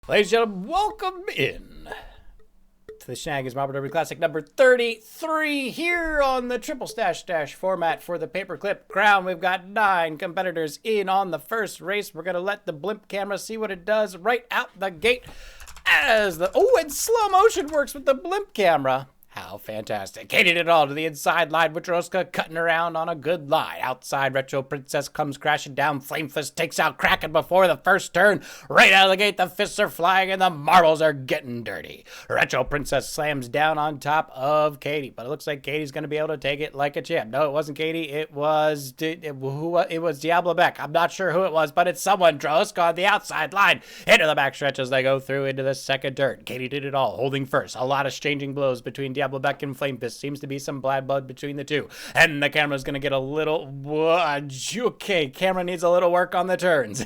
Ladies and gentlemen, welcome in to the Shenanigans Marble Derby Classic number 33 here on the Triple Stash format for the Paperclip Crown. We've got 9 competitors in on the first race. We're going to let the blimp camera see what it does right out the gate as the... Oh, and slow motion works with the blimp camera. How fantastic. Katie did it all to the inside line. Wojciechowska cutting around on a good line. Outside, Retro Princess comes crashing down. Flame Fist takes out Kraken before the first turn. Right out of the gate, the fists are flying and the marbles are getting dirty. Retro Princess slams down on top of Katie, but it looks like Katie's going to be able to take it like a champ. No, it wasn't Katie. It was Diablo Beck. I'm not sure who it was, but it's someone. Droska on the outside line. Into the backstretch as they go through into the second turn. Katie did it all, holding first. A lot of exchanging blows between Diablo Beck and Flame Fist. Seems to be some bad blood between the two. And the camera's going to get a little... Okay, camera needs a little work on the turns.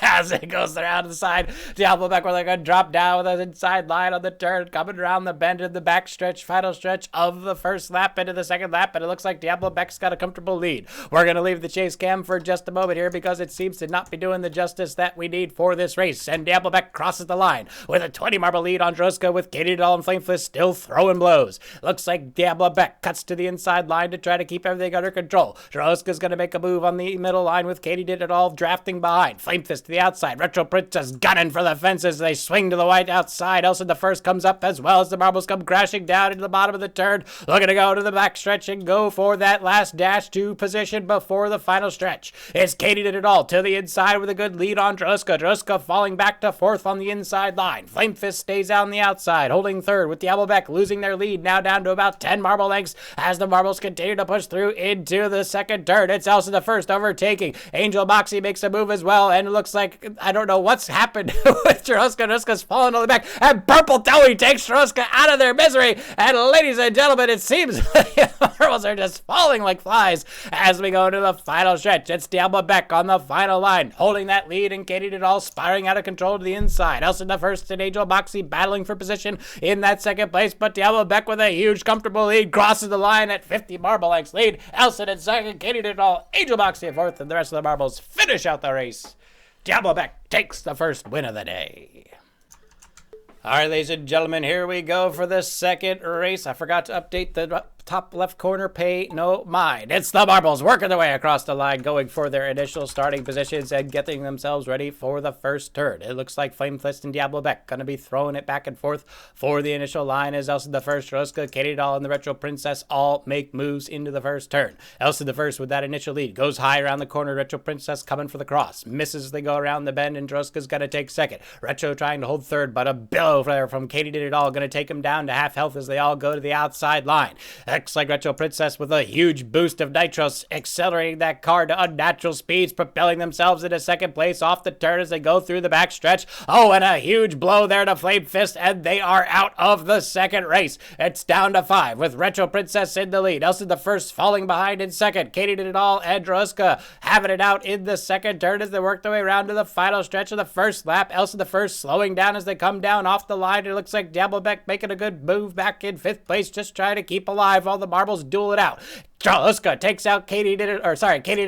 As it goes around to the side, Diablo Beck where they're going to drop down with an inside line on the turn, coming around the bend in the back stretch, final stretch of the first lap into the second lap, and it looks like Diablo Beck's got a comfortable lead. We're going to leave the chase cam for just a moment here because it seems to not be doing the justice that we need for this race. And Diablo Beck crosses the line with a 20 marble lead on Droska with Katie Doll and Flame Fist still throwing blows. Looks like Diablo Beck cuts to the inside line to try to keep everything under control. Droska's going to make a move on the middle line with Katie did it all drafting behind. Flame Fist to the outside. Retro Princess gunning for the fences. They swing to the white outside. Elson the first comes up as well as the marbles come crashing down into the bottom of the turn. Looking to go to the back stretch and go for that last dash to position before the final stretch. It's Katie did it all to the inside with a good lead on Droska. Droska falling back to fourth on the inside line. Flame Fist stays out on the outside, holding third with Diablo Beck losing their lead now down to about 10 marble lengths as the marbles continue to push through into the second turn. It's Elsa the first overtaking. Angel Moxie makes a move as well, and it looks like, I don't know what's happened with Droska. Droska's falling on the back, and Purple Toey takes Droska out of their misery. And ladies and gentlemen, it seems like the marbles are just falling like flies as we go into the final stretch. It's Diablo Beck on the final line, holding that lead, and Katie did all spiraling out of control to the inside. Elsa the first and Angel Moxie battling for position in that second place, but Diablo Beck with a huge comfortable lead crosses the line at 50 marble lengths lead. Elson in second, Katie did it all, Angel Moxie in fourth, and the rest of the marbles finish out the race. Diablo Beck takes the first win of the day. All right, ladies and gentlemen, here we go for the second race. I forgot to update the top left corner, pay no mind. It's the marbles working their way across the line, going for their initial starting positions and getting themselves ready for the first turn. It looks like Flame Fist and Diablo Beck going to be throwing it back and forth for the initial line as Elsa the first, Droska, Katie Doll, and the Retro Princess all make moves into the first turn. Elsa the first with that initial lead goes high around the corner. Retro Princess coming for the cross. Misses as they go around the bend, and Droska's going to take second. Retro trying to hold third, but a billow flare from Katie did it all. Going to take him down to half health as they all go to the outside line. Looks like Retro Princess with a huge boost of nitros, accelerating that car to unnatural speeds, propelling themselves into second place off the turn as they go through the back stretch. Oh, and a huge blow there to Flame Fist, and they are out of the second race. It's down to 5 with Retro Princess in the lead. Elsa the first falling behind in second. Katie did it all, and Droska having it out in the second turn as they work their way around to the final stretch of the first lap. Elsa the first slowing down as they come down off the line. It looks like Diablo Beck making a good move back in fifth place, just trying to keep alive while the marbles duel it out. Droska takes out Katie did it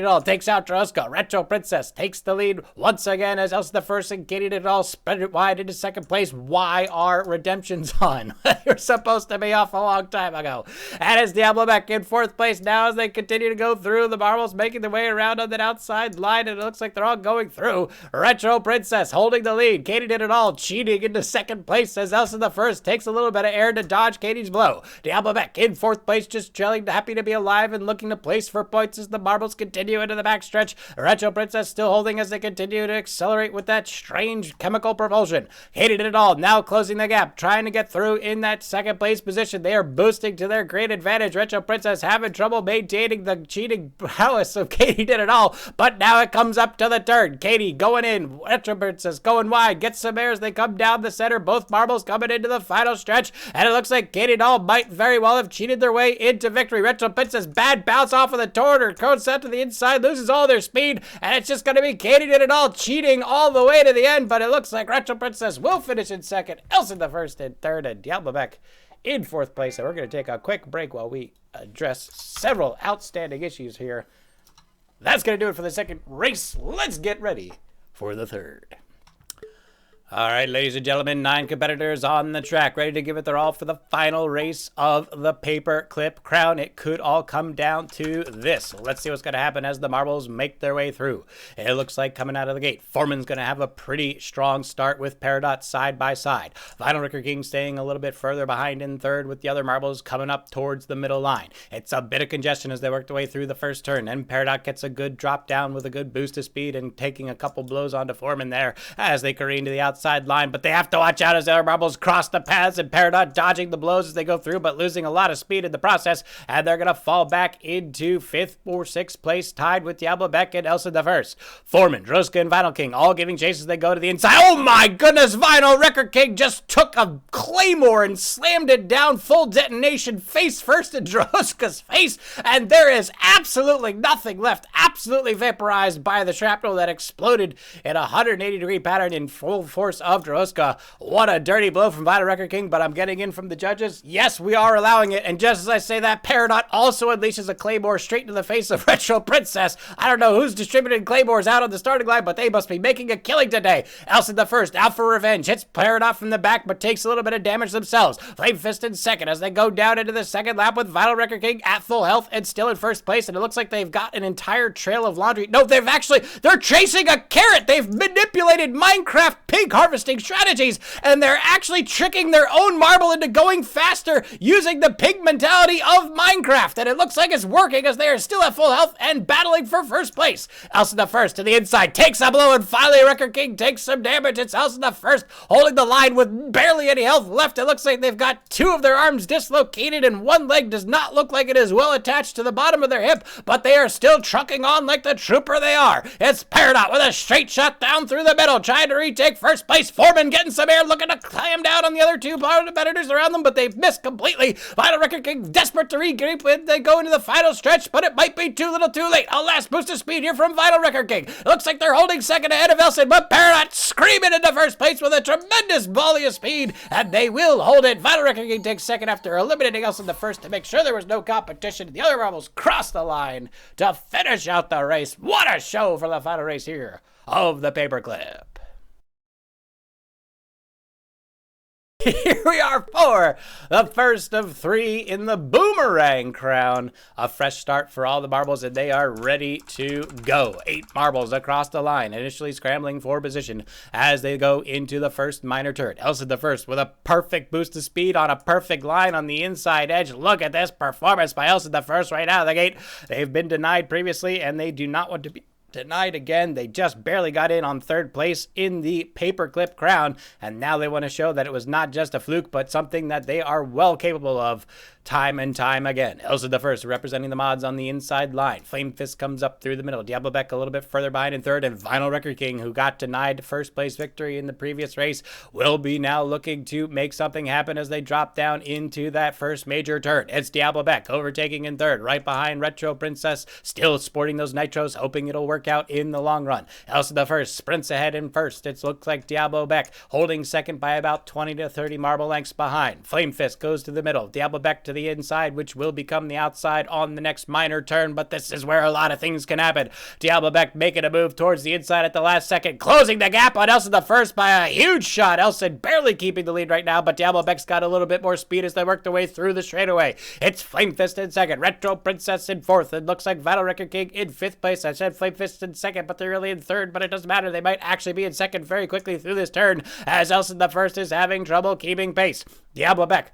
all, takes out Droska. Retro Princess takes the lead once again as Elsa the first and Katie did it all spread it wide into second place. Why are redemptions on? You're supposed to be off a long time ago. And it's Diablo Beck in fourth place now as they continue to go through the marbles, making their way around on that outside line, and it looks like they're all going through. Retro Princess holding the lead. Katie did it all, cheating into second place as Elsa the first takes a little bit of air to dodge Katie's blow. Diablo Beck in fourth place, just chilling, happy to be alive and looking to place for points as the marbles continue into the backstretch. Retro Princess still holding as they continue to accelerate with that strange chemical propulsion. Katie did it all, now closing the gap, trying to get through in that second place position. They are boosting to their great advantage. Retro Princess having trouble maintaining the cheating prowess of Katie did it all, but now it comes up to the turn. Katie going in, Retro Princess going wide, gets some air as they come down the center. Both marbles coming into the final stretch, and it looks like Katie Doll might very well have cheated their way into victory. Retro Princess bad bounce off of the torn, cone set to the inside, loses all their speed, and it's just going to be Katie did it all, cheating all the way to the end, but it looks like Retro Princess will finish in second, Elsa the first and third, and Diablo Beck in fourth place. And we're going to take a quick break while we address several outstanding issues here. That's going to do it for the second race. Let's get ready for the third. All right, ladies and gentlemen, 9 competitors on the track, ready to give it their all for the final race of the paper clip crown. It could all come down to this. Let's see what's going to happen as the marbles make their way through. It looks like coming out of the gate, Foreman's going to have a pretty strong start with Peridot side by side. Vinyl Wrecker King staying a little bit further behind in third with the other marbles coming up towards the middle line. It's a bit of congestion as they work their way through the first turn. Then Peridot gets a good drop down with a good boost of speed and taking a couple blows onto Foreman there as they careen to the outside line, but they have to watch out as the other marbles cross the paths, and Peridot dodging the blows as they go through, but losing a lot of speed in the process, and they're going to fall back into 5th or 6th place, tied with Diablo Beck and Elsa the First. Foreman, Droska, and Vinyl King all giving chase as they go to the inside. Oh my goodness, Vinyl Wrecker King just took a claymore and slammed it down full detonation face first in Droska's face, and there is absolutely nothing left, absolutely vaporized by the shrapnel that exploded in a 180-degree pattern in full force of Droska. What a dirty blow from Vinyl Wrecker King, but I'm getting in from the judges. Yes, we are allowing it, and just as I say that, Peridot also unleashes a claymore straight into the face of Retro Princess. I don't know who's distributing claymores out on the starting line, but they must be making a killing today. Elsa the First, out for revenge, hits Peridot from the back, but takes a little bit of damage themselves. Flame Fist in second as they go down into the second lap with Vinyl Wrecker King at full health and still in first place, and it looks like they've got an entire trail of laundry. No, they're chasing a carrot. They've manipulated Minecraft pig harvesting strategies, and they're actually tricking their own marble into going faster using the pig mentality of Minecraft, and it looks like it's working as they are still at full health and battling for first place. Elsa the First to the inside takes a blow, and finally Wrecker King takes some damage. It's Elsa the First holding the line with barely any health left. It looks like they've got 2 of their arms dislocated, and one leg does not look like it is well attached to the bottom of their hip, but they are still trucking on like the trooper they are. It's Peridot with a straight shot down through the middle, trying to retake first place. Foreman getting some air, looking to climb down on the other 2 competitors around them, but they've missed completely. Vinyl Wrecker King desperate to regroup when they go into the final stretch, but it might be too little too late. A last boost of speed here from Vinyl Wrecker King. It looks like they're holding second ahead of Elsa, but Peridot screaming into first place with a tremendous volley of speed, and they will hold it. Vinyl Wrecker King takes second after eliminating Elsa the First to make sure there was no competition. The other marbles cross the line to finish out the race. What a show for the final race here of the paperclip. Here we are for the first of 3 in the boomerang crown. A fresh start for all the marbles, and they are ready to go. 8 marbles across the line, initially scrambling for position as they go into the first minor turn. Elsa the First with a perfect boost of speed on a perfect line on the inside edge. Look at this performance by Elsa the First right out of the gate. They've been denied previously, and they do not want to be denied again. They just barely got in on 3rd place in the paperclip crown, and now they want to show that it was not just a fluke, but something that they are well capable of time and time again. Elsa the First representing the mods on the inside line. Flame Fist comes up through the middle. Diablo Beck a little bit further behind in 3rd, and Vinyl Wrecker King, who got denied first place victory in the previous race, will be now looking to make something happen as they drop down into that first major turn. It's Diablo Beck overtaking in 3rd, right behind Retro Princess, still sporting those nitros, hoping it'll work out in the long run. Elsa the First sprints ahead in first. It looks like Diablo Beck holding second by about 20 to 30 marble lengths behind. Flame Fist goes to the middle. Diablo Beck to the inside, which will become the outside on the next minor turn, but this is where a lot of things can happen. Diablo Beck making a move towards the inside at the last second, closing the gap on Elsa the First by a huge shot. Elsa barely keeping the lead right now, but Diablo Beck's got a little bit more speed as they work their way through the straightaway. It's Flame Fist in second, Retro Princess in 4th. It looks like Vinyl Wrecker King in 5th place. I said Flame Fist in second, but they're really in 3rd, but it doesn't matter. They might actually be in 2nd very quickly through this turn as Elsa the First is having trouble keeping pace. Diablo Beck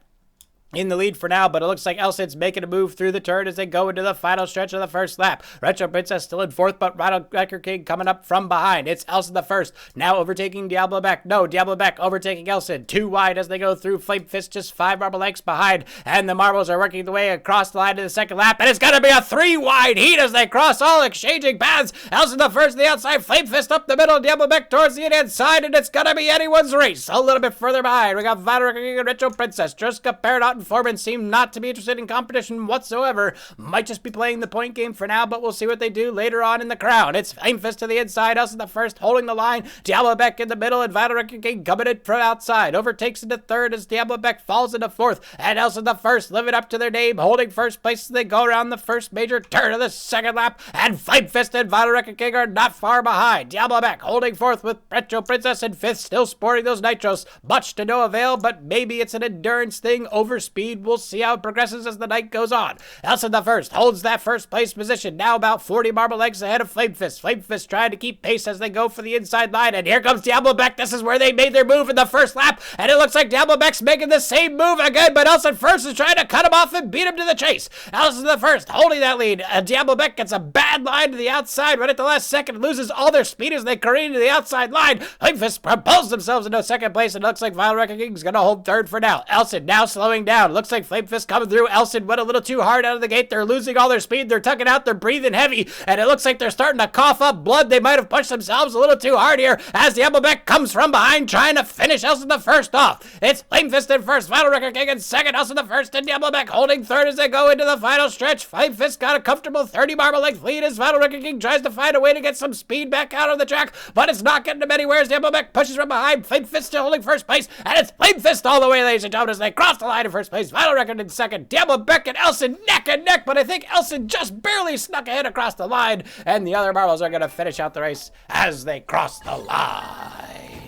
in the lead for now, but it looks like Elsa's making a move through the turn as they go into the final stretch of the first lap. Retro Princess still in 4th, but Vinyl Wrecker King coming up from behind. It's Elsa the First, now overtaking Diablo Beck. No, Diablo Beck overtaking Elsa. 2 wide as they go through. Flame Fist just 5 marble lengths behind, and the marbles are working their way across the line to the second lap, and it's going to be a 3 wide heat as they cross all exchanging paths. Elsa the First on the outside, Flame Fist up the middle, Diablo Beck towards the inside, and it's going to be anyone's race. A little bit further behind, we got Vinyl Wrecker King and Retro Princess, Droska, Peridot, and Foreman seem not to be interested in competition whatsoever. Might just be playing the point game for now, but we'll see what they do later on in the crown. It's Flame Fist to the inside, Elson the first holding the line, Diablo Beck in the middle, and Vital Record King coming in from outside. Overtakes into third as Diablo Beck falls into fourth, and Elson the first living up to their name, holding first place as they go around the first major turn of the second lap, and Flame Fist and Vital Record King are not far behind. Diablo Beck holding fourth with Retro Princess in fifth, still sporting those nitros. Much to no avail, but maybe it's an endurance thing over speed. We'll see how it progresses as the night goes on. Elson the first holds that first place position, now about 40 marble lengths ahead of Flame Fist. Flame Fist trying to keep pace as they go for the inside line, and here comes Diablo Beck. This is where they made their move in the first lap, and it looks like Diablo Beck's making the same move again, but Elson first is trying to cut him off and beat him to the chase. Elson the first holding that lead. Diablo Beck gets a bad line to the outside right at the last second, loses all their speed as they careen to the outside line. Flame Fist propels themselves into second place, and it looks like Vital Record King is going to hold third for now. Elson now slowing down. Looks like Flame Fist coming through. Elson went a little too hard out of the gate. They're losing all their speed. They're tugging out. They're breathing heavy, and it looks like they're starting to cough up blood. They might have pushed themselves a little too hard here as Diablo Beck comes from behind trying to finish Elson the first off. It's Flame Fist in first, Vital Record King in second, Elson the first, and Diablo Beck holding third as they go into the final stretch. Flame Fist got a comfortable 30 marble length lead as Vital Record King tries to find a way to get some speed back out on the track, but it's not getting him anywhere as Diablo Beck pushes from behind. Flame Fist still holding first place, and it's Flame Fist all the way, ladies and gentlemen, as they cross the line in first place. Vital Record in second, Diablo Beck and Elson neck and neck, but I think Elson just barely snuck ahead across the line, and the other marbles are going to finish out the race as they cross the line.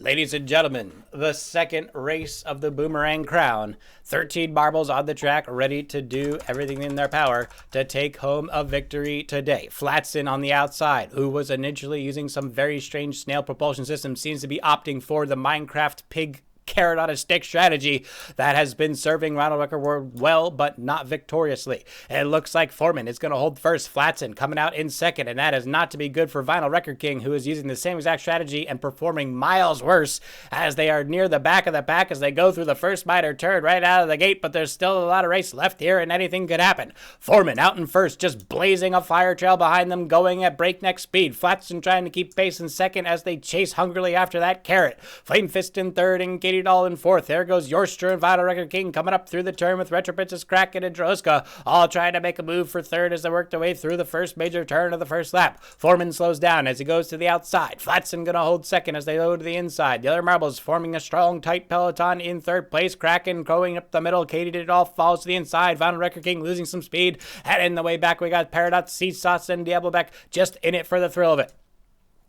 Ladies and gentlemen, the second race of the Boomerang Crown. 13 marbles on the track, ready to do everything in their power to take home a victory today. Flatson on the outside, who was initially using some very strange snail propulsion system, seems to be opting for the Minecraft pig carrot on a stick strategy that has been serving Ronald Record World well, but not victoriously. It looks like Foreman is going to hold first, Flatson coming out in second, and that is not to be good for Vinyl Record King, who is using the same exact strategy and performing miles worse as they are near the back of the pack as they go through the first minor turn right out of the gate, but there's still a lot of race left here and anything could happen. Foreman out in first, just blazing a fire trail behind them, going at breakneck speed. Flatson trying to keep pace in second as they chase hungrily after that carrot. Flame Fist in third and Katie Doll in fourth. There goes Yorstra and Vital Record King coming up through the turn with Retro Princess, Kraken, and Droska, all trying to make a move for third as they work their way through the first major turn of the first lap. Foreman slows down as he goes to the outside. Flatson gonna hold second as they go to the inside. The other marbles forming a strong, tight peloton in third place. Kraken going up the middle. Katie Did It All falls to the inside. Vital Record King losing some speed. And in the way back, we got Paradox, Seesaw, and Diablo Beck just in it for the thrill of it.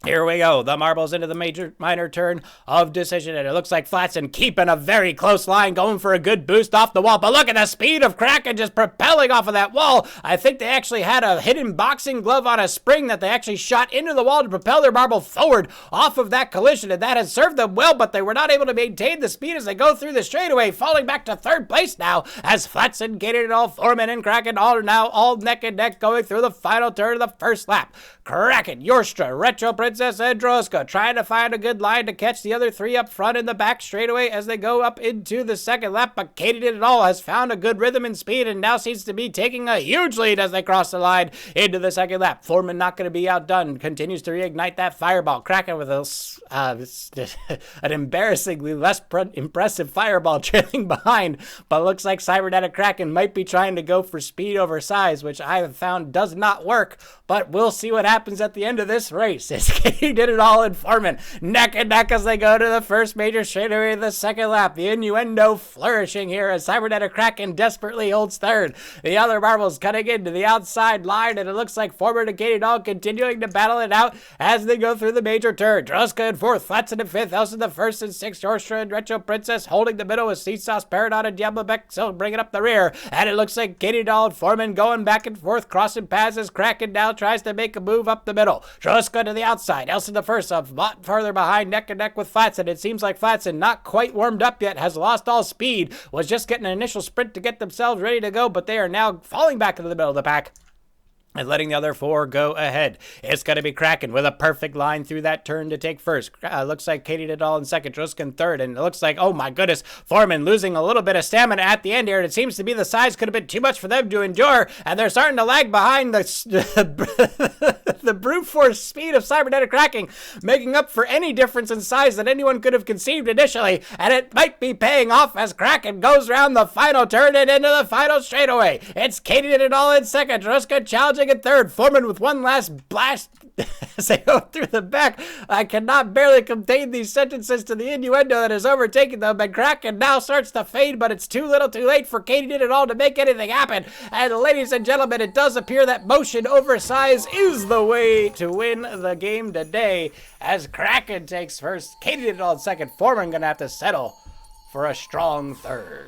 Here we go. The marbles into the minor turn of decision, and it looks like Flatson keeping a very close line, going for a good boost off the wall. But look at the speed of Kraken just propelling off of that wall. I think they actually had a hidden boxing glove on a spring that they actually shot into the wall to propel their marble forward off of that collision, and that has served them well, but they were not able to maintain the speed as they go through the straightaway, falling back to third place now as Flatson, Gated It All, Foreman, and Kraken are now all neck and neck going through the final turn of the first lap. Kraken, Yorstra, Retro Princess, and Droska trying to find a good line to catch the other three up front in the back straightaway as they go up into the second lap, but Katie Did It All has found a good rhythm and speed and now seems to be taking a huge lead as they cross the line into the second lap. Foreman not going to be outdone, continues to reignite that fireball. Kraken with an embarrassingly less impressive fireball trailing behind, but looks like Cybernetic Kraken might be trying to go for speed over size, which I have found does not work, but we'll see what happens at the end of this race. As Katie Did It All and Foreman neck and neck as they go to the first major straightaway of the second lap. The innuendo flourishing here as Cybernetic Kraken desperately holds third. The other marbles cutting into the outside line, and it looks like Foreman and Katie Doll continuing to battle it out as they go through the major turn. Droska in fourth, Flatson in fifth, Elson the first and sixth, Yorstra and Retro Princess holding the middle with Seesaw, Paradon, and Diablo Beck still bringing up the rear. And it looks like Katie Doll and Foreman going back and forth, crossing paths as Kraken now tries to make a move up the middle. Droska to the outside, Elson the first, a lot further behind, neck and neck with Flatson. It seems like Flatson, not quite warmed up yet, has lost all speed, was just getting an initial sprint to get themselves ready to go, but they are now falling back into the middle of the pack and letting the other four go ahead. It's going to be Kraken with a perfect line through that turn to take first. Looks like Katie did all in second, Druska in third, and it looks like, oh my goodness, Foreman losing a little bit of stamina at the end here. It seems to be the size could have been too much for them to endure, and they're starting to lag behind the brute force speed of cybernetic cracking, making up for any difference in size that anyone could have conceived initially, and it might be paying off as Kraken goes around the final turn and into the final straightaway. It's Katie did it all in second, Druska challenging in third, Foreman with one last blast as they go through the back. I cannot barely contain these sentences to the innuendo that is overtaking them, and Kraken now starts to fade, but it's too little too late for Katie did it all to make anything happen. And ladies and gentlemen, it does appear that motion over size is the way to win the game today, as Kraken takes first, Katie did it all in second, Foreman gonna have to settle for a strong third.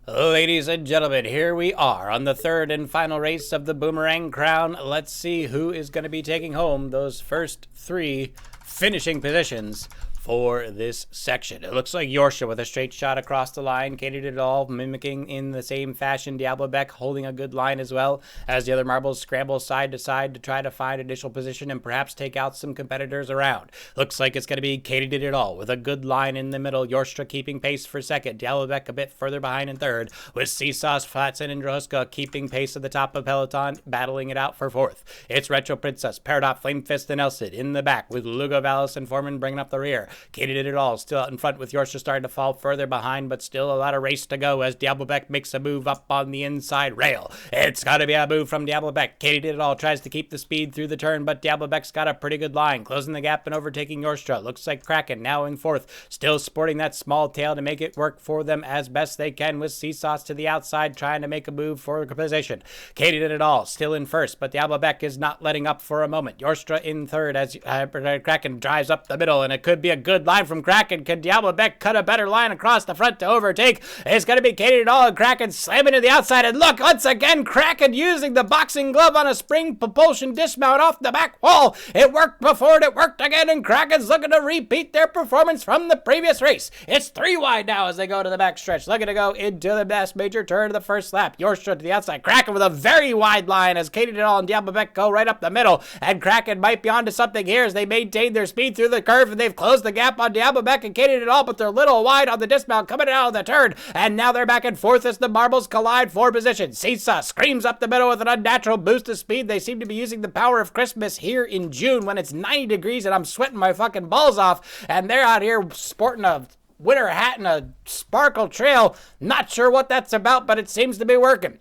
Ladies and gentlemen, here we are on the third and final race of the Boomerang Crown. Let's see who is going to be taking home those first three finishing positions for this section. It looks like Yorsha with a straight shot across the line. Katie did it all, mimicking in the same fashion. Diablo Beck holding a good line as well, as the other marbles scramble side to side to try to find initial position and perhaps take out some competitors around. Looks like it's going to be Katie did it all with a good line in the middle. Yorsha keeping pace for second. Diablo Beck a bit further behind in third, with Seasauce, Flatson, and Droska keeping pace at the top of Peloton, battling it out for fourth. It's Retro Princess, Peridot, Flame Fist, and Nelson in the back, with Lugo, Valis, and Foreman bringing up the rear. Katie did it all, still out in front, with Yorsha starting to fall further behind, but still a lot of race to go as Diablo Beck makes a move up on the inside rail. It's got to be a move from Diablo Beck. Katie did it all, tries to keep the speed through the turn, but Diablo Beck's got a pretty good line, closing the gap and overtaking Yorsha. Looks like Kraken now in fourth, still sporting that small tail to make it work for them as best they can, with Seasauce to the outside trying to make a move for position. Katie did it all, still in first, but Diablo Beck is not letting up for a moment. Yorstra in third as Kraken drives up the middle, and it could be a good line from Kraken. Can Diablo Beck cut a better line across the front to overtake? It's going to be Katie at all, and Kraken slamming to the outside. And look, once again, Kraken using the boxing glove on a spring propulsion dismount off the back wall. It worked before and it worked again, and Kraken's looking to repeat their performance from the previous race. It's 3 wide now as they go to the back stretch, looking to go into the best major turn of the first lap. Yorstra to the outside. Kraken with a very wide line as Katie did all and Diablo Beck go right up the middle. And Kraken might be onto something here as they maintain their speed through the curve, and they've closed the gap on Diablo Beck and Katie did it all, but they're a little wide on the dismount coming out of the turn. And now they're back and forth as the marbles collide for position. Seesaw screams up the middle with an unnatural boost of speed. They seem to be using the power of Christmas here in June when it's 90 degrees and I'm sweating my fucking balls off. And they're out here sporting a winter hat and a sparkle trail. Not sure what that's about, but it seems to be working.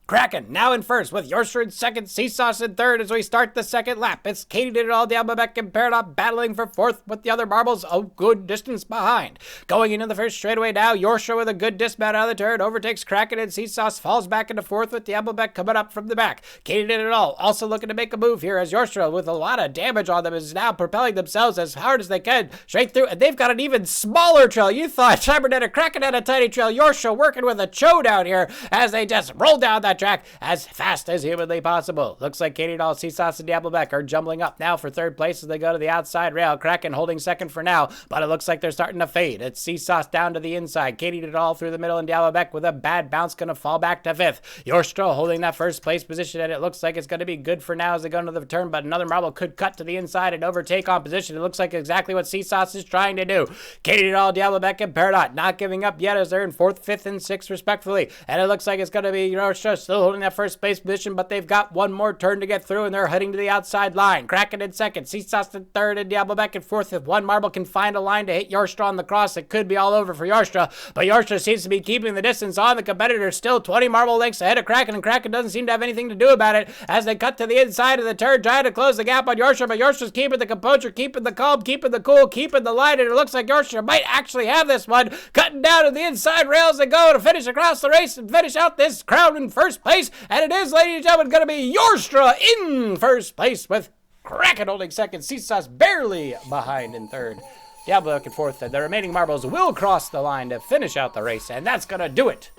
Kraken now in first, with Yorstra in second, Seasauce in third as we start the second lap. It's Katie did it all, Diablo Beck and Peridot battling for fourth, with the other marbles a good distance behind. Going into the first straightaway now, Yorstra with a good dismount out of the turn, overtakes Kraken, and Seasauce falls back into fourth with Diablo Beck coming up from the back. Katie did it all, also looking to make a move here as Yorstra, with a lot of damage on them, is now propelling themselves as hard as they can straight through, and they've got an even smaller trail. You thought Cybernetic Kraken had a tiny trail. Yorstra working with a Cho down here as they just roll down that track as fast as humanly possible. Looks like Katie Doll, Seasauce, and Diablo Beck are jumbling up now for third place as they go to the outside rail. Kraken holding second for now, but it looks like they're starting to fade. It's Seasauce down to the inside. Katie did it all through the middle, and Diablo Beck with a bad bounce going to fall back to fifth. Yorstra holding that first place position, and it looks like it's going to be good for now as they go into the turn, but another marble could cut to the inside and overtake on position. It looks like exactly what Seasauce is trying to do. Katie did it all, Diablo Beck, and Peridot not giving up yet as they're in fourth, fifth, and sixth respectively, and it looks like it's going to be Yorstra still holding that first place position, but they've got one more turn to get through, and they're heading to the outside line. Kraken in second, Seasauce in third, and Diablo Beck in fourth. If one marble can find a line to hit Yorstra on the cross, it could be all over for Yorstra, but Yorstra seems to be keeping the distance on the competitor, still 20 marble lengths ahead of Kraken, and Kraken doesn't seem to have anything to do about it as they cut to the inside of the turn, trying to close the gap on Yorstra, but Yorstra's keeping the composure, keeping the calm, keeping the cool, keeping the line, and it looks like Yorstra might actually have this one, cutting down to the inside rails and go to finish across the race and finish out this crown in first place, and it is, ladies and gentlemen, going to be Yorstra in first place, with Kraken holding second, Seasauce barely behind in third, Diablo in fourth, and the remaining marbles will cross the line to finish out the race, and that's going to do it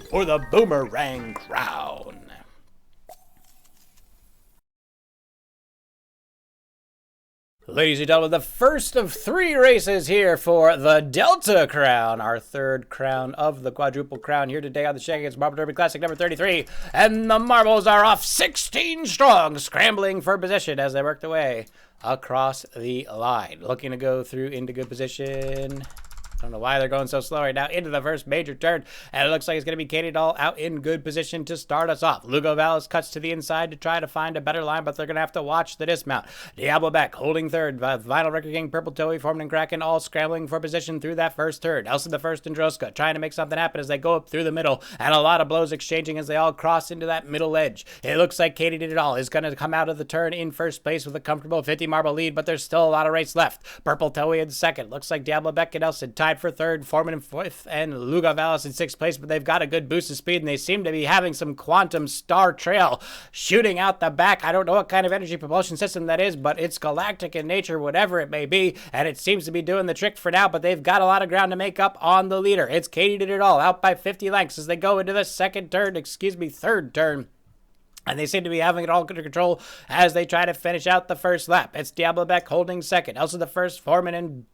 for the Boomerang Crown. Ladies and gentlemen, the first of 3 races here for the Delta Crown, our 3rd crown of the quadruple crown here today on the Shenanigans Marble Derby Classic number 33. And the marbles are off 16 strong, scrambling for position as they work their way across the line. Looking to go through into good position. I don't know why they're going so slow right now into the first major turn, and it looks like it's going to be Katie Doll out in good position to start us off. Lugo Vallis cuts to the inside to try to find a better line, but they're going to have to watch the dismount. Diablo Beck holding third. Vinyl Record King, Purple Toey, Foreman and Kraken all scrambling for position through that first turn. Elsa the first and Droska trying to make something happen as they go up through the middle, and a lot of blows exchanging as they all cross into that middle edge. It looks like Katie Did It All is going to come out of the turn in first place with a comfortable 50 marble lead, but there's still a lot of race left. Purple Toey in second. Looks like Diablo Beck and Elsa tied for third. Foreman in fourth, and Lugo Vallis in 6th place, but they've got a good boost of speed, and they seem to be having some quantum star trail shooting out the back. I don't know what kind of energy propulsion system that is, but it's galactic in nature, whatever it may be, and it seems to be doing the trick for now, but they've got a lot of ground to make up on the leader. It's Katie Did It All out by 50 lengths as they go into the third turn. And they seem to be having it all under control as they try to finish out the first lap. It's Diablo Beck holding second. Elsa the first, Foreman and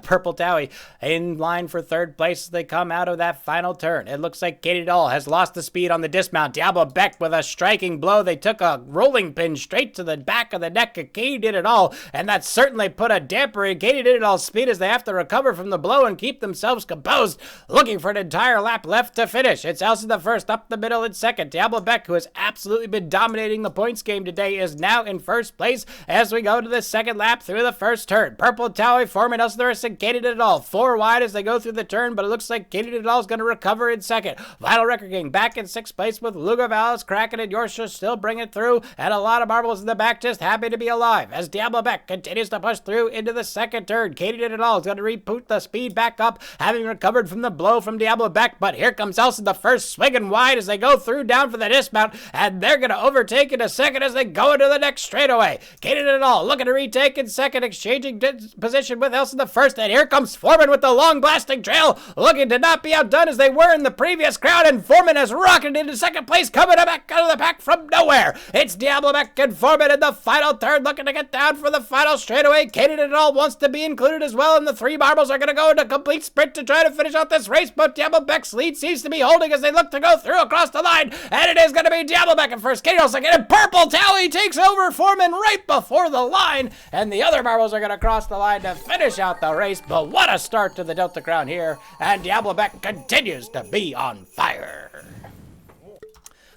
Purple Towie in line for third place as they come out of that final turn. It looks like Katie Doll has lost the speed on the dismount. Diablo Beck with a striking blow. They took a rolling pin straight to the back of the neck of Katie Did It All, and that certainly put a damper in Katie Did It All's speed as they have to recover from the blow and keep themselves composed, looking for an entire lap left to finish. It's Elsa the first up the middle in second. Diablo Beck, who has absolutely been dominating the points game today, is now in first place as we go to the second lap through the first turn. Purple Towie, Foreman, Elsa the rest, and Katie Did It All 4 wide as they go through the turn, but it looks like Katie Did It All is going to recover in second. Vinyl Record King back in 6th place with Lugo Vallis, Kraken, and Yorkshire still bringing it through, and a lot of marbles in the back just happy to be alive as Diablo Beck continues to push through into the second turn. Katie Did It All is going to reboot the speed back up, having recovered from the blow from Diablo Beck, but here comes Elsa the first, swinging wide as they go through down for the dismount, and they're going to overtake in a second as they go into the next straightaway. Katie Did It All looking to retake in second, exchanging position with Elsa the first, and here comes Foreman with the long blasting trail, looking to not be outdone as they were in the previous crowd, and Foreman has rocketed into second place, coming back out of the pack from nowhere. It's Diablo Beck and Foreman in the final turn, looking to get down for the final straightaway. Katie Did It All wants to be included as well, and the 3 marbles are going to go into complete sprint to try to finish out this race, but Diablo Beck's lead seems to be holding as they look to go through across the line, and it is going to be Diablo Beck at first, Katie Did It All second, and Purple Towie takes over Foreman right before the line, and the other marbles are going to cross the line to finish out the race, but what a start to the Delta Crown here, and Diablo Beck continues to be on fire.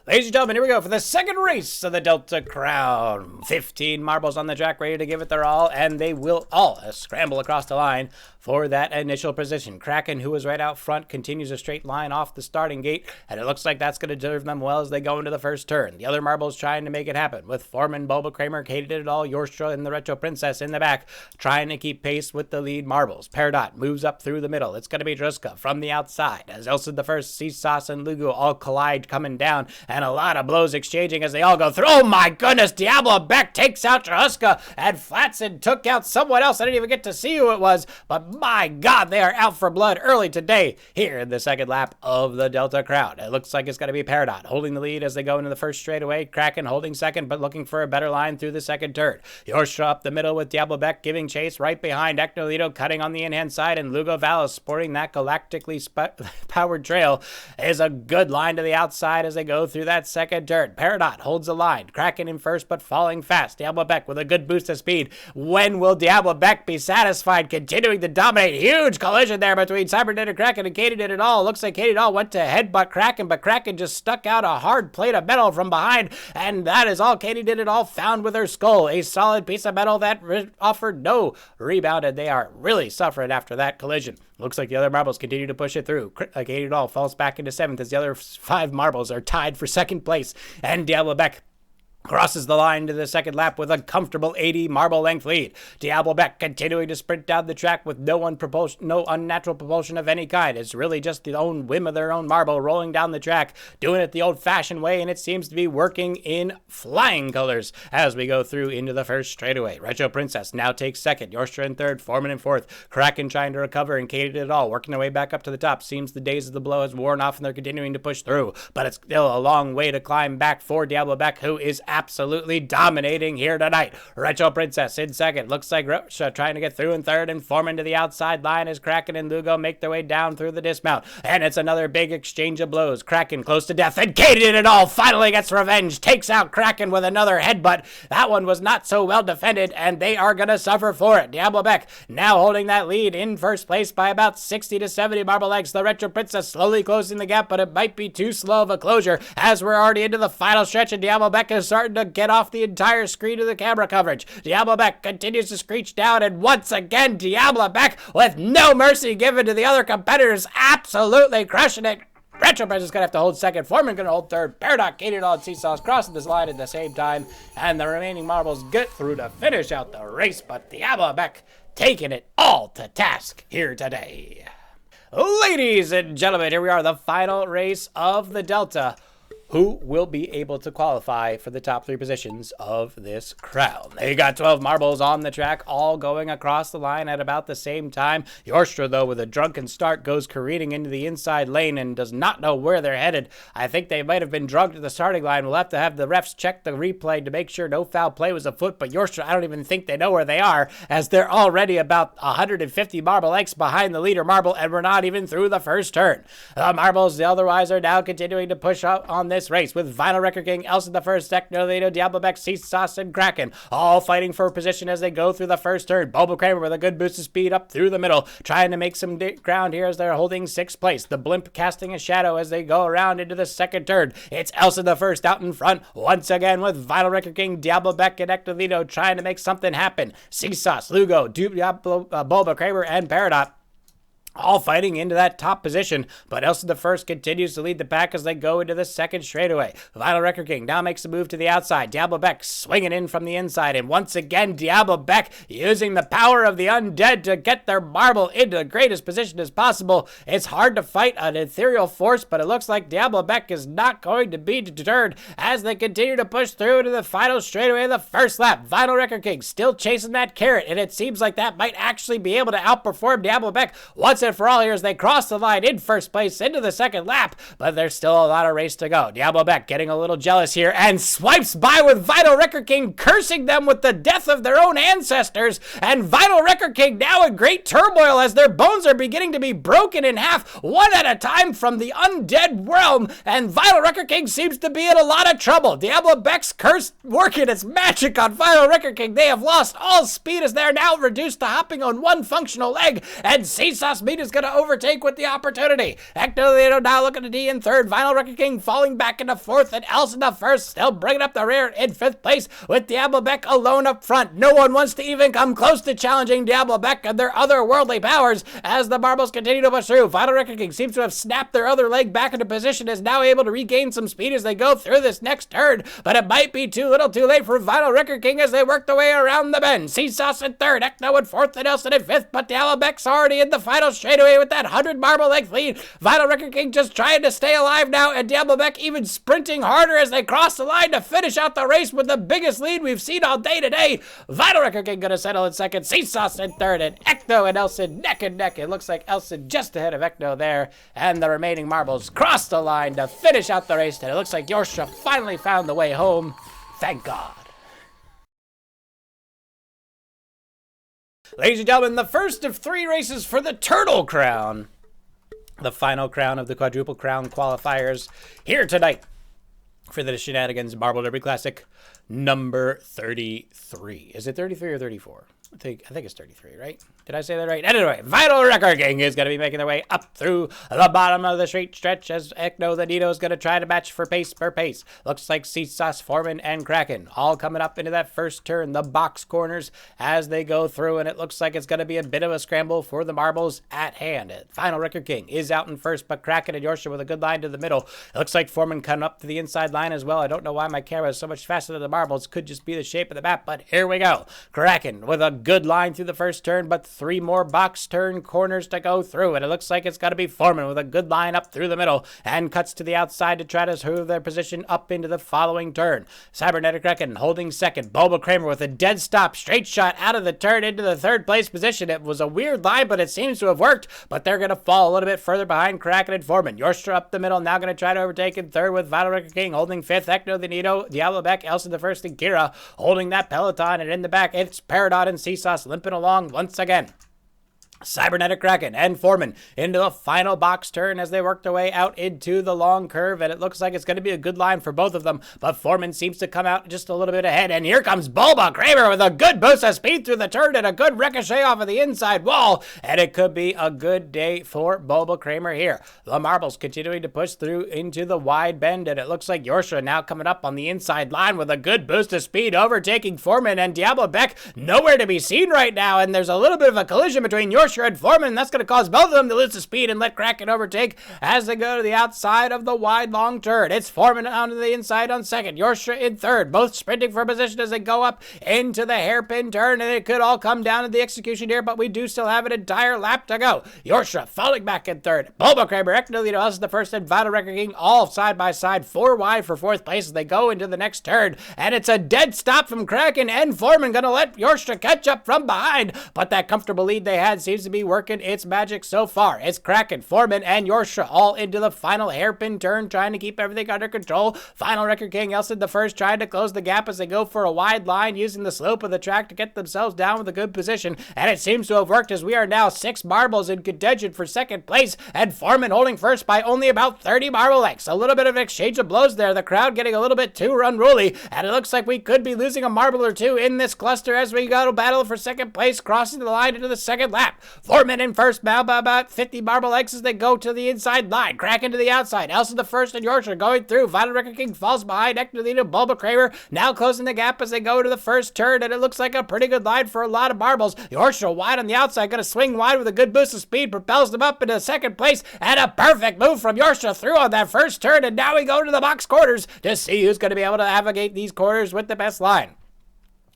Ladies and gentlemen, here we go for the second race of the Delta Crown. 15 marbles on the track ready to give it their all, and they will all scramble across the line for that initial position. Kraken, who is right out front, continues a straight line off the starting gate, and it looks like that's going to serve them well as they go into the first turn. The other marbles trying to make it happen, with Foreman, Boba Kramer, Katie Did It All, Yorstra, and the Retro Princess in the back, trying to keep pace with the lead marbles. Peridot moves up through the middle. It's going to be Druska from the outside, as Elsa the first, Seasauce, and Lugu all collide coming down, and a lot of blows exchanging as they all go through. Oh my goodness, Diablo Beck takes out Druska, and Flatson took out someone else. I didn't even get to see who it was, but my God, they are out for blood early today here in the second lap of the Delta Crown. It looks like it's going to be Peridot holding the lead as they go into the first straightaway. Kraken holding second, but looking for a better line through the second turn. Yorstra up the middle with Diablo Beck giving chase right behind. Ecnolito cutting on the in-hand side, and Lugo Vallis sporting that galactically powered trail is a good line to the outside as they go through that second turn. Peridot holds the line. Kraken in first, but falling fast. Diablo Beck with a good boost of speed. When will Diablo Beck be satisfied, continuing to dominate? Huge collision there between Cybernetic Kraken and Katie Did It All. Looks like Katie Did It All went to headbutt Kraken, but Kraken just stuck out a hard plate of metal from behind, and that is all Katie Did It All found with her skull. A solid piece of metal that offered no rebound, and they are really suffering after that collision. Looks like the other marbles continue to push it through. Katie Did It All falls back into 7th as the other 5 marbles are tied for 2nd place, and Diablo Beck crosses the line to the second lap with a comfortable 80 marble length lead. Diablo Beck continuing to sprint down the track with no unnatural propulsion of any kind. It's really just the own whim of their own marble rolling down the track, doing it the old-fashioned way, and it seems to be working in flying colors as we go through into the first straightaway. Retro Princess now takes second. Yorstra in third, Foreman in fourth. Kraken trying to recover, and Katie Did It All working their way back up to the top. Seems the days of the blow has worn off, and they're continuing to push through, but it's still a long way to climb back for Diablo Beck, who is absolutely dominating here tonight. Retro Princess in second. Looks like Rocha trying to get through in third, and Foreman to the outside line as Kraken and Lugo make their way down through the dismount. And it's another big exchange of blows. Kraken close to death, and Katie did it all. Finally gets revenge. Takes out Kraken with another headbutt. That one was not so well defended, and they are going to suffer for it. Diablo Beck now holding that lead in first place by about 60 to 70 marble legs. The Retro Princess slowly closing the gap, but it might be too slow of a closure as we're already into the final stretch, and Diablo Beck is starting to get off the entire screen of the camera coverage. Diablo Beck continues to screech down, and once again, Diablo Beck, with no mercy given to the other competitors, absolutely crushing it. Retro Princess is going to have to hold second. Foreman going to hold third. Paradox, Katie Doll, and Seesaws crossing this line at the same time. And the remaining marbles get through to finish out the race. But Diablo Beck taking it all to task here today. Ladies and gentlemen, here we are, the final race of the Delta. Who will be able to qualify for the top 3 positions of this crown? They got 12 marbles on the track, all going across the line at about the same time. Yorstra, though, with a drunken start, goes careening into the inside lane and does not know where they're headed. I think they might have been drugged at the starting line. We'll have to have the refs check the replay to make sure no foul play was afoot, but Yorstra, I don't even think they know where they are, as they're already about 150 marble lengths behind the leader marble, and we're not even through the first turn. The marbles otherwise are now continuing to push up on this race, with Vinyl Record King, Elsa the First, Ecnolito, Diablo Beck, Seesaws, and Kraken all fighting for position as they go through the first turn. Bobo Kramer with a good boost of speed up through the middle, trying to make some ground here as they're holding 6th place. The Blimp casting a shadow as they go around into the second turn. It's Elsa the First out in front once again, with Vinyl Record King, Diablo Beck, and Ecnolito trying to make something happen. Seesaws, Lugo, Diablo, Bobo Kramer, and Peridot all fighting into that top position, but Elsa the First continues to lead the pack as they go into the second straightaway. Vinyl Record King now makes a move to the outside. Diablo Beck swinging in from the inside, and once again, Diablo Beck using the power of the undead to get their marble into the greatest position as possible. It's hard to fight an ethereal force, but it looks like Diablo Beck is not going to be deterred as they continue to push through to the final straightaway of the first lap. Vinyl Record King still chasing that carrot, and it seems like that might actually be able to outperform Diablo Beck once and for all here as they cross the line in first place into the second lap, but there's still a lot of race to go. Diablo Beck getting a little jealous here and swipes by with Vinyl Record King, cursing them with the death of their own ancestors, and Vinyl Record King now in great turmoil as their bones are beginning to be broken in half, one at a time from the undead realm, and Vinyl Record King seems to be in a lot of trouble. Diablo Beck's curse working its magic on Vinyl Record King. They have lost all speed as they're now reduced to hopping on one functional leg, and Seesaws Meat is going to overtake with the opportunity. Ecnolito now looking to D in third. Vinyl Record King falling back into fourth, and Elsa the First still bringing up the rear in 5th place with Diablo Beck alone up front. No one wants to even come close to challenging Diablo Beck and their otherworldly powers as the marbles continue to push through. Vinyl Record King seems to have snapped their other leg back into position, is now able to regain some speed as they go through this next turn, but it might be too little too late for Vinyl Record King as they work their way around the bend. Seesaws in third, Ecno in fourth, and Elsa in 5th, but Diablo Beck's already in the final straightaway with that 100 marble length lead. Vinyl Record King just trying to stay alive now, and Diablo Beck even sprinting harder as they cross the line to finish out the race with the biggest lead we've seen all day today. Vinyl Record King gonna settle in second, Seesaws in third, and Ecno and Elsa neck and neck. It looks like Elsa just ahead of Ecno there, and the remaining marbles cross the line to finish out the race, and it looks like Yorstra finally found the way home. Thank God. Ladies and gentlemen, the first of 3 races for the Turtle Crown. The final crown of the Quadruple Crown qualifiers here tonight for the Shenanigans Marble Derby Classic number 33. Is it 33 or 34? I think it's 33, right? Did I say that right? Anyway, Vinyl Record King is going to be making their way up through the bottom of the straight stretch as Ecno the Nito is going to try to match for pace per pace. Looks like Seesaws, Foreman, and Kraken all coming up into that first turn, the box corners as they go through, and it looks like it's going to be a bit of a scramble for the marbles at hand. Vinyl Record King is out in first, but Kraken and Yorstra with a good line to the middle. It looks like Foreman coming up to the inside line as well. I don't know why my camera is so much faster than the marbles. Could just be the shape of the map, but here we go. Kraken with a good line through the first turn, but 3 more box turn corners to go through. And it looks like it's got to be Foreman with a good line up through the middle and cuts to the outside to try to move their position up into the following turn. Cybernetic Kraken holding second. Boba Kramer with a dead stop, straight shot out of the turn into the third place position. It was a weird line, but it seems to have worked. But they're going to fall a little bit further behind Kraken and Foreman. Yorstra up the middle, now going to try to overtake in third with Vital Record King holding fifth. Ecto the Nito, Diablo Beck, Elsa the first, and Kira holding that peloton. And in the back, it's Peridot and Seasauce limping along once again. Cybernetic Kraken and Foreman into the final box turn as they work their way out into the long curve, and it looks like it's going to be a good line for both of them, but Foreman seems to come out just a little bit ahead, and here comes Boba Kramer with a good boost of speed through the turn and a good ricochet off of the inside wall, and it could be a good day for Boba Kramer here. The marbles continuing to push through into the wide bend, and it looks like Yorsha now coming up on the inside line with a good boost of speed, overtaking Foreman, and Diablo Beck nowhere to be seen right now, and there's a little bit of a collision between Yorsha and Foreman, and that's going to cause both of them to lose the speed and let Kraken overtake as they go to the outside of the wide long turn. It's Foreman onto the inside on second, Yorsha in third, both sprinting for position as they go up into the hairpin turn, and it could all come down to the execution here, but we do still have an entire lap to go. Yorsha falling back in third, Boba Kramer, Ectolito is the first, and Vital Record King all side by side, 4 wide for fourth place as they go into the next turn, and it's a dead stop from Kraken and Foreman, going to let Yorsha catch up from behind, but that comfortable lead they had seems to be working its magic so far. It's Kraken, Foreman, and Yorsha all into the final hairpin turn, trying to keep everything under control. Final Record King Elson the first, trying to close the gap as they go for a wide line, using the slope of the track to get themselves down with a good position, and it seems to have worked as we are now 6 marbles in contention for second place, and Foreman holding first by only about 30 marble lengths. A little bit of an exchange of blows there, the crowd getting a little bit too unruly, and it looks like we could be losing a marble or two in this cluster as we go to battle for second place, crossing the line into the second lap. Foreman in first, now by about 50 marble lengths as they go to the inside line. Kraken to the outside. Elsa the first, and Yorkshire going through. Vital Record King falls behind. Ectolito, Bulba Kramer now closing the gap as they go to the first turn, and it looks like a pretty good line for a lot of marbles. Yorkshire wide on the outside, going to swing wide with a good boost of speed, propels them up into second place, and a perfect move from Yorkshire through on that first turn, and now we go to the box quarters to see who's going to be able to navigate these quarters with the best line.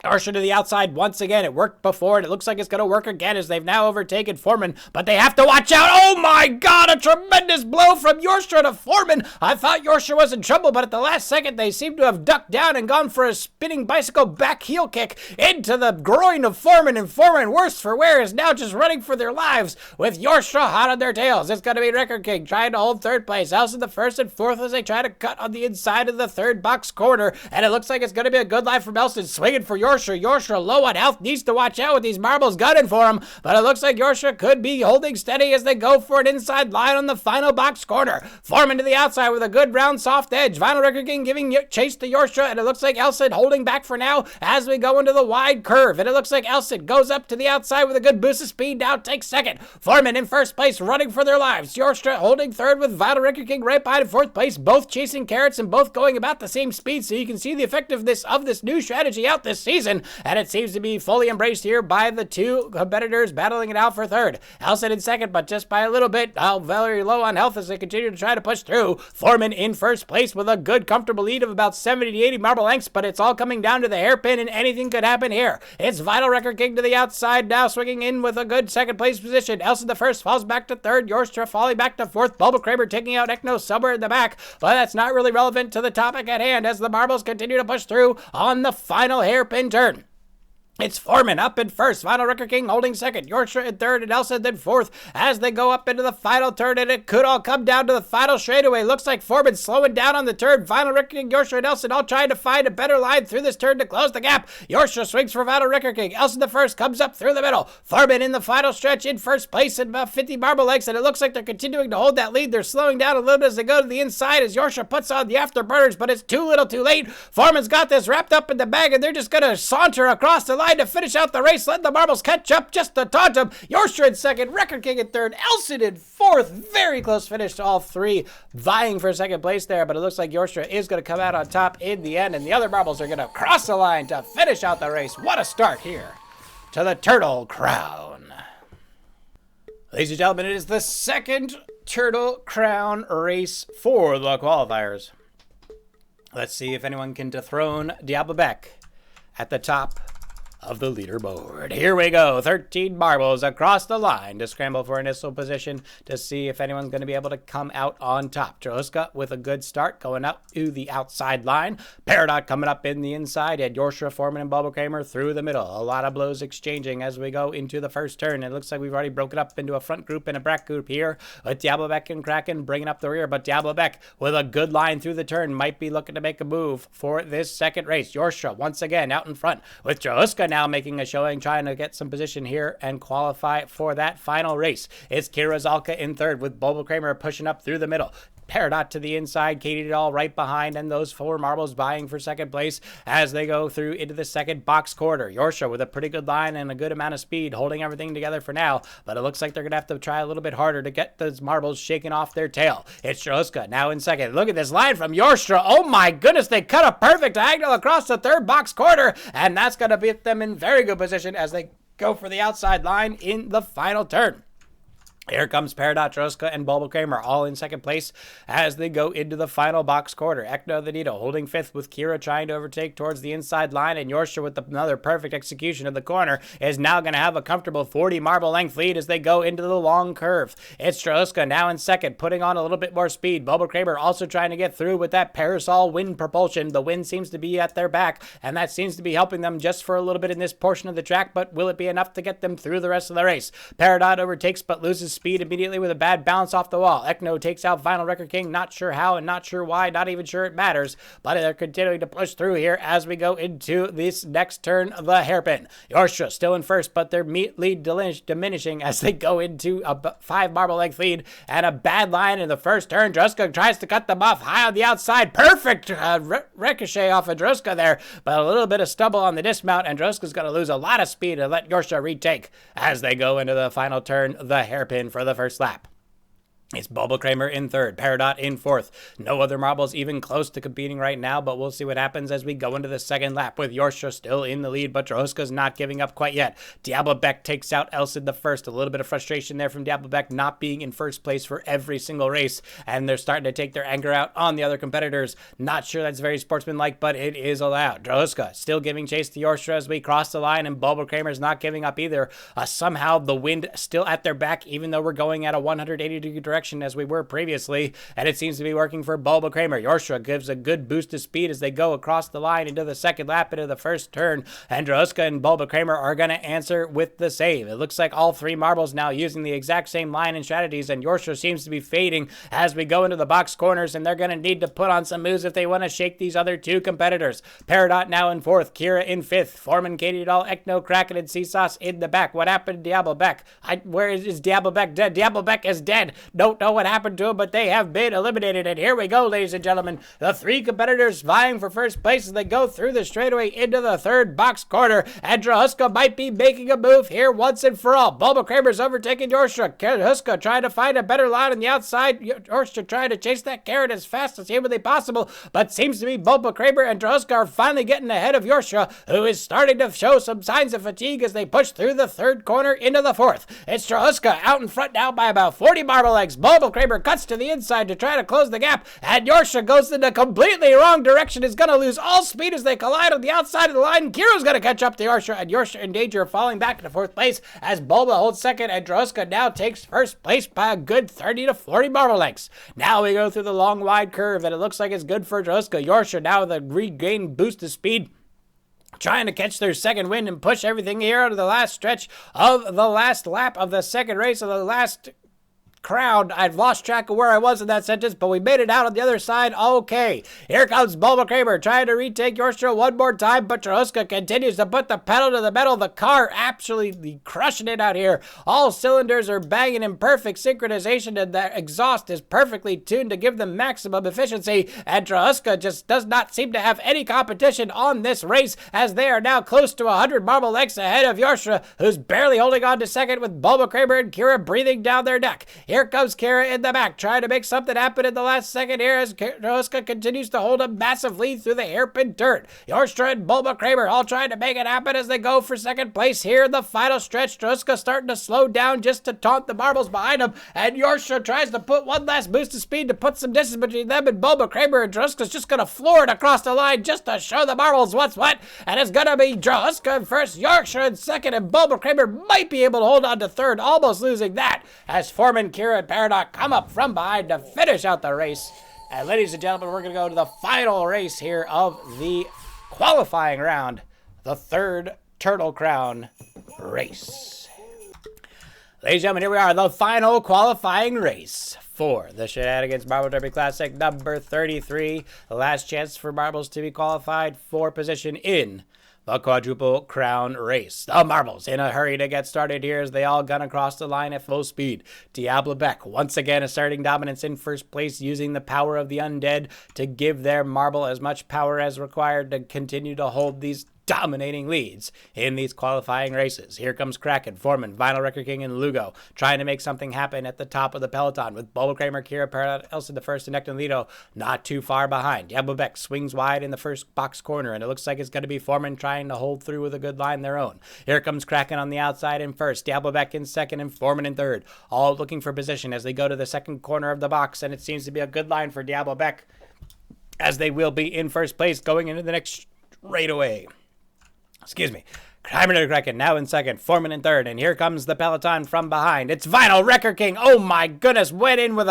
Yorkshire to the outside once again. It worked before, and it looks like it's going to work again as they've now overtaken Foreman, but they have to watch out. Oh my God, a tremendous blow from Yorkshire to Foreman. I thought Yorkshire was in trouble, but at the last second, they seem to have ducked down and gone for a spinning bicycle back heel kick into the groin of Foreman, and Foreman, worse for wear, is now just running for their lives with Yorkshire hot on their tails. It's going to be Record King trying to hold third place. Elson the first and fourth as they try to cut on the inside of the third box corner, and it looks like it's going to be a good line from Elson, swinging for Yorkshire. Yorkshire low on health, needs to watch out with these marbles gunning for him, but it looks like Yorkshire could be holding steady as they go for an inside line on the final box corner. Foreman to the outside with a good round soft edge. Vinyl Record King giving chase to Yorkshire, and it looks like Elson holding back for now as we go into the wide curve, and it looks like Elson goes up to the outside with a good boost of speed, now takes second. Foreman in first place, running for their lives. Yorkshire holding third with Vinyl Record King right behind in fourth place, both chasing carrots and both going about the same speed, so you can see the effectiveness of this new strategy out this season, and it seems to be fully embraced here by the two competitors battling it out for third. Elson in second, but just by a little bit. Very low on health as they continue to try to push through. Foreman in first place with a good comfortable lead of about 70 to 80 marble lengths, but it's all coming down to the hairpin, and anything could happen here. It's Vital Record King to the outside, now swinging in with a good second place position. Elson the first falls back to third. Yorkshire falling back to fourth. Bulba Kramer taking out Ekno somewhere in the back, but that's not really relevant to the topic at hand as the marbles continue to push through on the final hairpin turn. It's Foreman up in first, Vinyl Record King holding second, Yorkshire in third, and Elsa then fourth as they go up into the final turn, and it could all come down to the final straightaway. Looks like Foreman slowing down on the turn. Vinyl Record King, Yorkshire, and Elsa all trying to find a better line through this turn to close the gap. Yorkshire swings for Vinyl Record King. Elsa the first comes up through the middle. Foreman in the final stretch in first place at about 50 marble lengths, and it looks like they're continuing to hold that lead. They're slowing down a little bit as they go to the inside as Yorkshire puts on the afterburners, but it's too little too late. Foreman's got this wrapped up in the bag, and they're just going to saunter across the line to finish out the race. Let the marbles catch up just to taunt him. Yorkshire in second, Record King in third, Elson in fourth. Very close finish to all three vying for second place there, but it looks like Yorkshire is going to come out on top in the end, and the other marbles are going to cross the line to finish out the race. What a start here to the Turtle Crown. Ladies and gentlemen, it is the second Turtle Crown race for the qualifiers. Let's see if anyone can dethrone Diablo Beck at the top of the leaderboard. Here we go. 13 marbles across the line to scramble for initial position to see if anyone's going to be able to come out on top. Jahuska with a good start going up to the outside line. Peridot coming up in the inside. And Yorsha, Foreman, and Bubble Kramer through the middle. A lot of blows exchanging as we go into the first turn. It looks like we've already broken up into a front group and a back group here with Diablobeck and Kraken bringing up the rear. But Diablobeck with a good line through the turn might be looking to make a move for this second race. Yorsha once again out in front with Jahuska now making a showing, trying to get some position here and qualify for that final race. It's Kira Zalka in third with Bubble Kramer pushing up through the middle. Peridot to the inside, Katie Doll right behind, and those 4 marbles vying for second place as they go through into the second box quarter. Yorsha with a pretty good line and a good amount of speed, holding everything together for now, but it looks like they're going to have to try a little bit harder to get those marbles shaken off their tail. It's Jahuska now in second. Look at this line from Yorsha. Oh my goodness, they cut a perfect diagonal across the third box quarter, and that's going to put them in very good position as they go for the outside line in the final turn. Here comes Peridot, Jahuska, and Bubble Kramer all in second place as they go into the final box quarter. Ekno the Nito holding fifth with Kira trying to overtake towards the inside line, and Yorsha with another perfect execution of the corner is now going to have a comfortable 40 marble length lead as they go into the long curve. It's Jahuska now in second, putting on a little bit more speed. Bubble Kramer also trying to get through with that parasol wind propulsion. The wind seems to be at their back, and that seems to be helping them just for a little bit in this portion of the track, but will it be enough to get them through the rest of the race? Peridot overtakes but loses speed immediately with a bad bounce off the wall. Ekno takes out Vinyl Record King, not sure how and not sure why, not even sure it matters, but they're continuing to push through here as we go into this next turn of the hairpin. Yorsha still in first, but their lead diminishing as they go into a 5 marble length lead and a bad line in the first turn. Jahuska tries to cut them off high on the outside. Perfect ricochet off of Jahuska there, but a little bit of stumble on the dismount, and Jahuska's going to lose a lot of speed and let Yorsha retake as they go into the final turn, the hairpin for the first lap. It's Bubble Kramer in third, Peridot in fourth. No other marbles even close to competing right now, but we'll see what happens as we go into the second lap with Yorsha still in the lead, but Jahuska's not giving up quite yet. Diablobeck takes out Elsid the first. A little bit of frustration there from Diablobeck not being in first place for every single race, and they're starting to take their anger out on the other competitors. Not sure that's very sportsmanlike, but it is allowed. Jahuska still giving chase to Yorsha as we cross the line, and Bubble Kramer's not giving up either. Somehow the wind still at their back, even though we're going at a 180-degree direction as we were previously, and it seems to be working for Bubble Kramer. Yorsha gives a good boost of speed as they go across the line into the second lap into the first turn, and Jahuska and Bubble Kramer are going to answer with the same. It looks like all 3 marbles now using the exact same line and strategies, and Yorsha seems to be fading as we go into the box corners, and they're going to need to put on some moves if they want to shake these other 2 competitors. Peridot now in fourth, Kira in fifth, Foreman, Katie Doll, Ekno, Kraken, and Seasauce in the back. What happened to Diablobeck? Where is Diablobeck dead? Diablobeck is dead. Don't know what happened to him, but they have been eliminated. And here we go, ladies and gentlemen. The 3 competitors vying for first place as they go through the straightaway into the third box corner. And Jahuska might be making a move here once and for all. Bubble Kramer's overtaking Yorsha. Jahuska trying to find a better line on the outside. Yorsha trying to chase that carrot as fast as humanly possible, but seems to be Bubble Kramer and Jahuska are finally getting ahead of Yorsha, who is starting to show some signs of fatigue as they push through the third corner into the fourth. It's Jahuska out in front now by about 40 marble legs. Bubble Kramer cuts to the inside to try to close the gap, and Yorsha goes in the completely wrong direction, is going to lose all speed as they collide on the outside of the line. Kira's going to catch up to Yorsha, and Yorsha in danger of falling back into fourth place as Bulba holds second, and Jahuska now takes first place by a good 30 to 40 marble lengths. Now we go through the long wide curve, and it looks like it's good for Jahuska. Yorsha now with a regained boost of speed, trying to catch their second wind and push everything here out of the last stretch of the last lap of the second race of the last crowd. I've lost track of where I was in that sentence, but we made it out on the other side. Okay, here comes Bulba Kramer trying to retake Yorsha one more time, but Jahuska continues to put the pedal to the metal. The car absolutely crushing it out here. All cylinders are banging in perfect synchronization, and the exhaust is perfectly tuned to give them maximum efficiency, and Jahuska just does not seem to have any competition on this race as they are now close to 100 marble lengths ahead of Yorsha, who's barely holding on to second with Bulba Kramer and Kira breathing down their neck. Here comes Kira in the back, trying to make something happen in the last second here as Droska continues to hold a massive lead through the hairpin dirt. Yorstra and Bulma Kramer all trying to make it happen as they go for second place here in the final stretch. Droska starting to slow down just to taunt the marbles behind him, and Yorstra tries to put one last boost of speed to put some distance between them and Bulma Kramer, and Droska's just going to floor it across the line just to show the marbles what's what, and it's going to be Droska in first, Yorkshire in second, and Bulma Kramer might be able to hold on to third, almost losing that as Foreman, Kira, and Paradox come up from behind to finish out the race. And ladies and gentlemen, we're going to go to the final race here of the qualifying round, the third Turtle Crown race. Ladies and gentlemen, here we are, the final qualifying race for the Shenanigans Marble Derby Classic number 33. The last chance for marbles to be qualified for position in the quadruple crown race. The marbles in a hurry to get started here as they all gun across the line at full speed. Diablo Beck once again asserting dominance in first place, using the power of the undead to give their marble as much power as required to continue to hold these dominating leads in these qualifying races. Here comes Kraken, Foreman, Vinyl Record King, and Lugo trying to make something happen at the top of the peloton with Bulma Kramer, Kira, Paradox, Elsa the first, and Necton Lido not too far behind. Diablo Beck swings wide in the first box corner, and it looks like it's going to be Foreman trying to hold through with a good line their own. Here comes Kraken on the outside in first, Diablo Beck in second, and Foreman in third, all looking for position as they go to the second corner of the box, and it seems to be a good line for Diablo Beck as they will be in first place going into the next straightaway. Excuse me. Kramer to Kraken now in second, Foreman in third, and here comes the peloton from behind. It's Vinyl Record King. Oh my goodness, went in with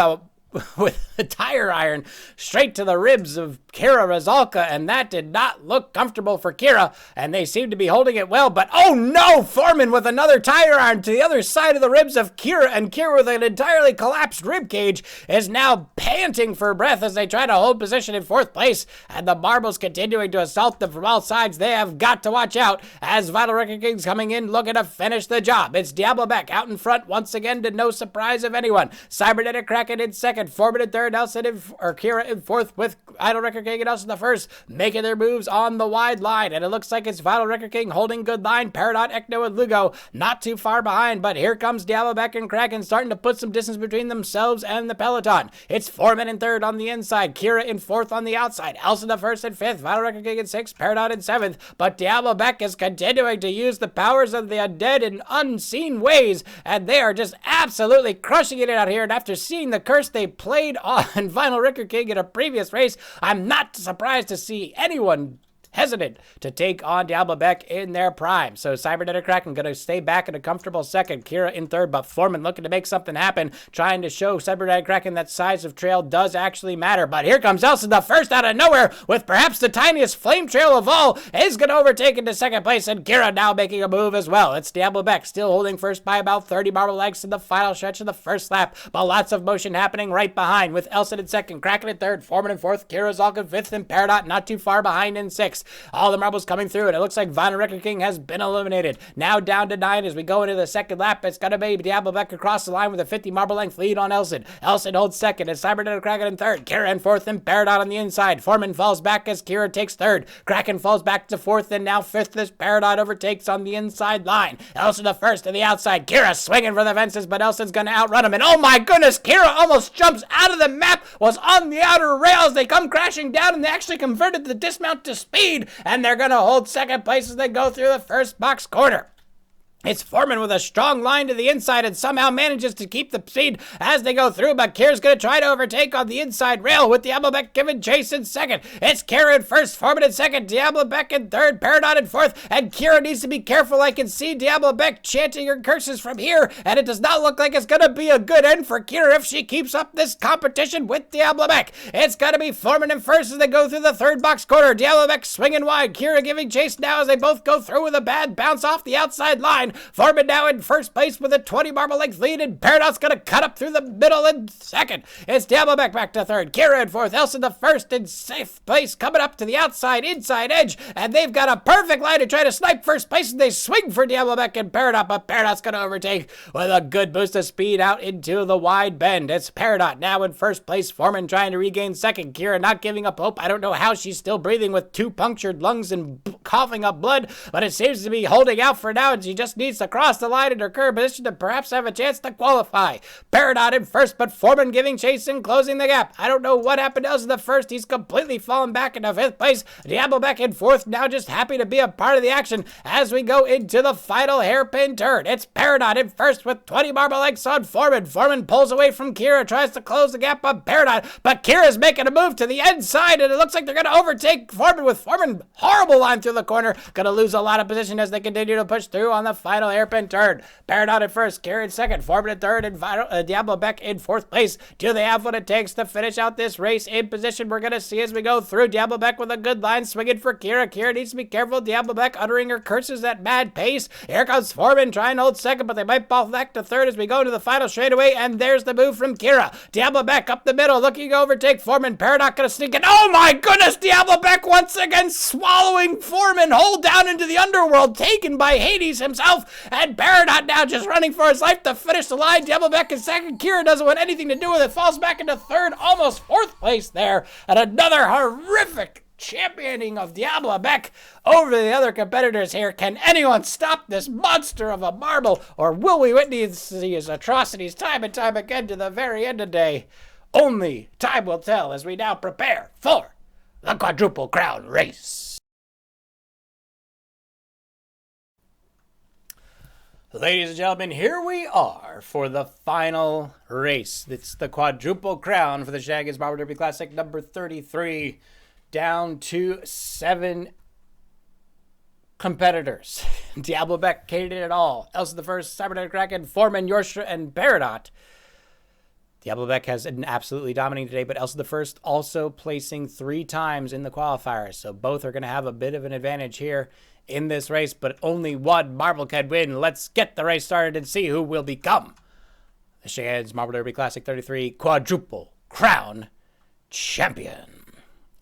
a tire iron straight to the ribs of Kira Razalka, and that did not look comfortable for Kira, and they seem to be holding it well, but oh no, Foreman with another tire iron to the other side of the ribs of Kira, and Kira with an entirely collapsed rib cage is now panting for breath as they try to hold position in fourth place, and the marbles continuing to assault them from all sides. They have got to watch out as Vinyl Record King's coming in looking to finish the job. It's Diablo Beck out in front once again to no surprise of anyone. Cybernetic Kraken in second, Foreman in third, Kira in fourth with Vinyl Record King and Elsa the first, making their moves on the wide line, and it looks like it's Vinyl Record King holding good line. Peridot, Ecto, and Lugo not too far behind, but here comes Diablo Beck and Kraken starting to put some distance between themselves and the peloton. It's Foreman in third on the inside, Kira in fourth on the outside, Elsa the first and fifth, Vinyl Record King in sixth, Peridot in seventh, but Diablo Beck is continuing to use the powers of the undead in unseen ways, and they are just absolutely crushing it out here. And after seeing the curse they played on Vinyl Record King in a previous race, I'm not surprised to see anyone hesitant to take on Diablo Beck in their prime. So Cybernetic Kraken going to stay back in a comfortable second, Kira in third, but Foreman looking to make something happen, trying to show Cybernetic Kraken that size of trail does actually matter. But here comes Elsa the first out of nowhere with perhaps the tiniest flame trail of all, is going to overtake into second place, and Kira now making a move as well. It's Diablo Beck still holding first by about 30 marble lengths in the final stretch of the first lap, but lots of motion happening right behind with Elsa in second, Kraken in third, Foreman in fourth, Kira Zalk in fifth, and Peridot not too far behind in sixth. All the marbles coming through, and it looks like Vinyl Record King has been eliminated. Now down to 9 as we go into the second lap. It's going to be Diablo Beck across the line with a 50 marble length lead on Elson. Elson holds second, and Cybernetic Kraken in third. Kira in fourth, and Peridot on the inside. Foreman falls back as Kira takes third. Kraken falls back to fourth, and now fifth as Peridot overtakes on the inside line. Elson the first to the outside. Kira swinging for the fences, but Elson's going to outrun him. And oh my goodness, Kira almost jumps out of the map, was on the outer rails. They come crashing down, and they actually converted the dismount to speed, and they're going to hold second place as they go through the first box corner. It's Foreman with a strong line to the inside and somehow manages to keep the speed as they go through, but Kira's going to try to overtake on the inside rail with Diablo Beck giving chase in second. It's Kira in first, Foreman in second, Diablo Beck in third, Peridot in fourth, and Kira needs to be careful. I can see Diablo Beck chanting her curses from here, and it does not look like it's going to be a good end for Kira if she keeps up this competition with Diablo Beck. It's going to be Foreman in first as they go through the third box corner. Diablo Beck swinging wide, Kira giving chase now as they both go through with a bad bounce off the outside line. Foreman now in first place with a 20 marble length lead, and Peridot's going to cut up through the middle in second. It's Diablo Beck back to third, Kira in fourth, Elsa the first in safe place, coming up to the outside inside edge, and they've got a perfect line to try to snipe first place, and they swing for Diablo Beck and Peridot, but Peridot's going to overtake with a good boost of speed out into the wide bend. It's Peridot now in first place, Foreman trying to regain second, Kira not giving up hope. I don't know how she's still breathing with 2 punctured lungs and coughing up blood, but it seems to be holding out for now, and she just needs needs to cross the line in her current position to perhaps have a chance to qualify. Peridot in first, but Foreman giving chase and closing the gap. I don't know what happened to us in the first. He's completely fallen back into fifth place. Diabloback in fourth, now just happy to be a part of the action as we go into the final hairpin turn. It's Peridot in first with 20 marble lengths on Foreman. Foreman pulls away from Kira, tries to close the gap on Peridot, but Kira's making a move to the inside, and it looks like they're going to overtake Foreman with Foreman. Horrible line through the corner. Going to lose a lot of position as they continue to push through on the final hairpin turn. Peridot in first, Kira in second, Foreman in third, and Diabloback in fourth place. Do they have what it takes to finish out this race in position? We're going to see as we go through. Diabloback with a good line swinging for Kira. Kira needs to be careful. Diabloback uttering her curses at mad pace. Here comes Foreman trying to hold second, but they might fall back to third as we go into the final straightaway, and there's the move from Kira. Diabloback up the middle, looking to overtake Foreman. Peridot going to sneak in. Oh my goodness! Diabloback once again swallowing Foreman, hold down into the underworld, taken by Hades himself, and Peridot now just running for his life to finish the line. Diabloback in second. Kira doesn't want anything to do with it, falls back into third, almost fourth place there, and another horrific championing of Diabloback over the other competitors here. Can anyone stop this monster of a marble, or will we witness these atrocities time and time again to the very end of the day? Only time will tell as we now prepare for the quadruple crown race. Ladies and gentlemen, here we are for the final race. It's the quadruple crown for the Shenanigans Marble Derby Classic number 33. Down to 7 competitors. Diabloback, Katie did it all. Elsa the First, Cybernetic Kraken, Foreman, Yorstra, and Peridot. Diabloback has an absolutely dominating today, but Elsa the First also placing 3 times in the qualifiers. So both are going to have a bit of an advantage here in this race, but only one marble can win. Let's get the race started and see who will become the Shenanigans Marble Derby Classic 33 quadruple crown champion.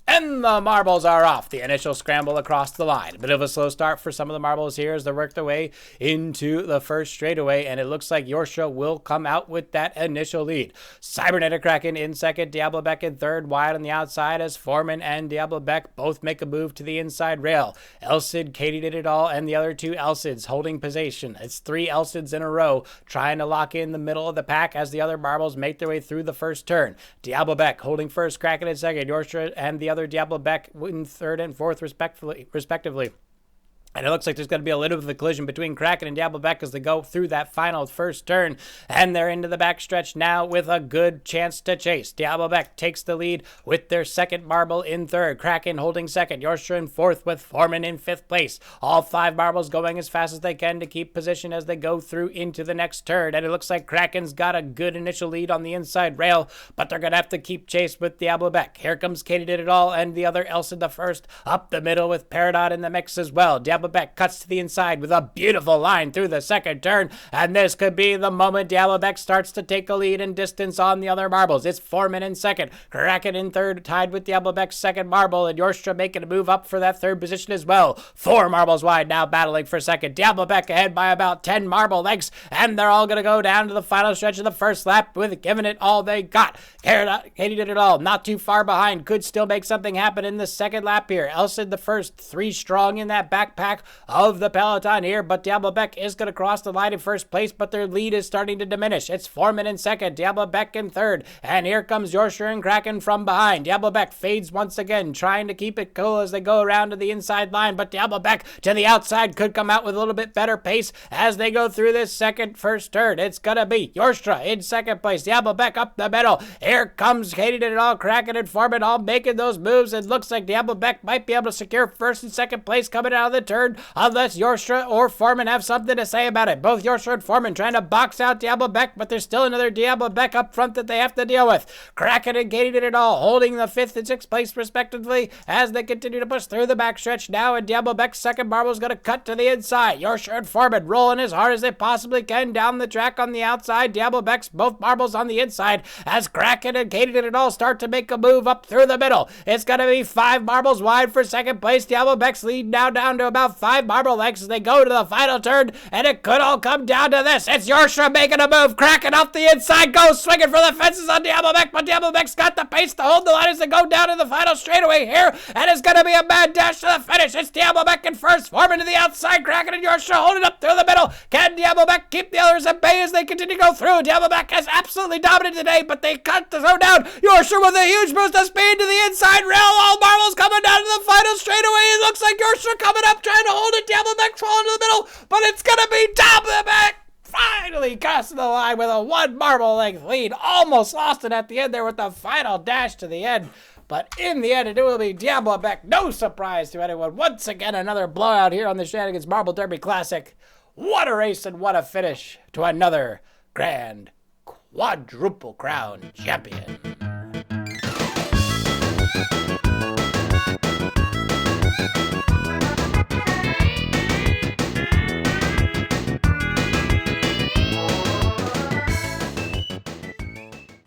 And the marbles are off. The initial scramble across the line. A bit of a slow start for some of the marbles here as they work their way into the first straightaway, and it looks like Yorstra will come out with that initial lead. Cybernetic Kraken in second, Diabloback in third, wide on the outside as Foreman and Diabloback both make a move to the inside rail. Elcid, Katie did it all, and the other 2 Elcids holding position. It's 3 Elcids in a row trying to lock in the middle of the pack as the other marbles make their way through the first turn. Diabloback holding first, Kraken in second, Yorstra and the other Diabloback in third and fourth respectively. And it looks like there's going to be a little bit of a collision between Kraken and Diabloback as they go through that final first turn. And they're into the backstretch now with a good chance to chase. Diabloback takes the lead with their second marble in third. Kraken holding second. Yorstra in fourth with Foreman in fifth place. All 5 marbles going as fast as they can to keep position as they go through into the next turn. And it looks like Kraken's got a good initial lead on the inside rail, but they're going to have to keep chase with Diabloback. Here comes Katie did it all and the other Elsa the First up the middle with Peridot in the mix as well. Diabloback cuts to the inside with a beautiful line through the second turn, and this could be the moment Diabloback starts to take a lead in distance on the other marbles. It's Foreman in second, Kraken in third, tied with Diabloback's second marble, and Yorstra making a move up for that third position as well. 4 marbles wide now battling for second. Diabloback ahead by about 10 marble lengths, and they're all going to go down to the final stretch of the first lap with giving it all they got. Katie did it all, not too far behind, could still make something happen in the second lap here. Elsa the First, 3 strong in that backpack of the peloton here, but Diabloback is going to cross the line in first place, but their lead is starting to diminish. It's Foreman in second, Diabloback in third, and here comes Yorstra and Kraken from behind. Diabloback fades once again, trying to keep it cool as they go around to the inside line, but Diabloback to the outside could come out with a little bit better pace as they go through this first turn. It's going to be Yorstra in second place, Diabloback up the middle. Here comes Katie did it all, Kraken and Foreman all making those moves. It looks like Diabloback might be able to secure first and second place coming out of the turn, unless Yorstra or Foreman have something to say about it. Both Yorstra and Foreman trying to box out Diabloback, but there's still another Diabloback up front that they have to deal with. Kraken and Katie did it all, holding the 5th and 6th place respectively as they continue to push through the backstretch now, and Diabloback's second marble is going to cut to the inside. Yorstra and Foreman rolling as hard as they possibly can down the track on the outside. Diabloback's both marbles on the inside as Kraken and Katie did it all start to make a move up through the middle. It's going to be 5 marbles wide for second place. Diabloback's lead now down to about about 5 marble lengths as they go to the final turn, and it could all come down to this. It's Yorsha making a move, cracking off the inside, goes swinging for the fences on Diablomek, but Diablomek's got the pace to hold the line as they go down to the final straightaway here, and it's going to be a mad dash to the finish. It's Diablomek in first, forming to the outside, cracking and Yorsha holding up through the middle. Can Diablomek keep the others at bay as they continue to go through? Diablomek has absolutely dominated today, but they cut the throw down. Yorsha with a huge boost of speed to the inside rail. All marbles coming down to the final straightaway. It looks like Yorsha coming up, trying to hold it. Diablomek's falling to the middle, but it's going to be Diablomek finally crossing the line with a 1 marble length lead. Almost lost it at the end there with the final dash to the end. But in the end, it will be Diablomek. No surprise to anyone. Once again, another blowout here on the Shenanigans Marble Derby Classic. What a race and what a finish to another grand quadruple crown champion.